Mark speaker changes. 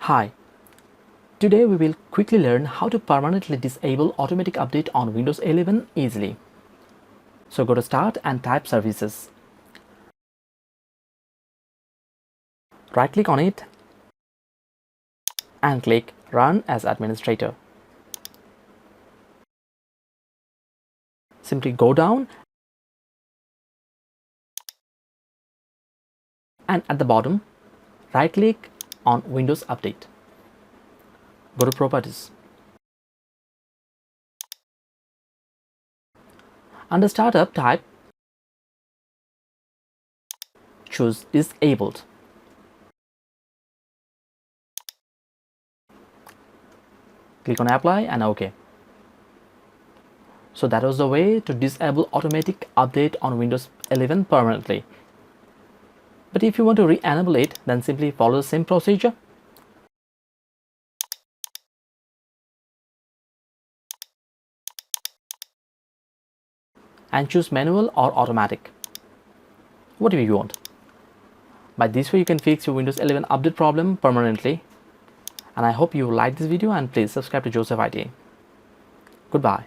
Speaker 1: Hi, today we will quickly learn how to permanently disable automatic update on Windows 11 easily. So go to Start and type Services. Right click on it and click Run as Administrator. Simply go down and at the bottom, right click on Windows Update. Go to Properties. Under Startup, type choose Disabled. Click on Apply and OK. So that was the way to disable automatic update on Windows 11 permanently. But if you want to re-enable it, then simply follow the same procedure. And choose manual or automatic, whatever you want. By this way you can fix your Windows 11 update problem permanently. And I hope you liked this video, and please subscribe to Joseph IT. Goodbye.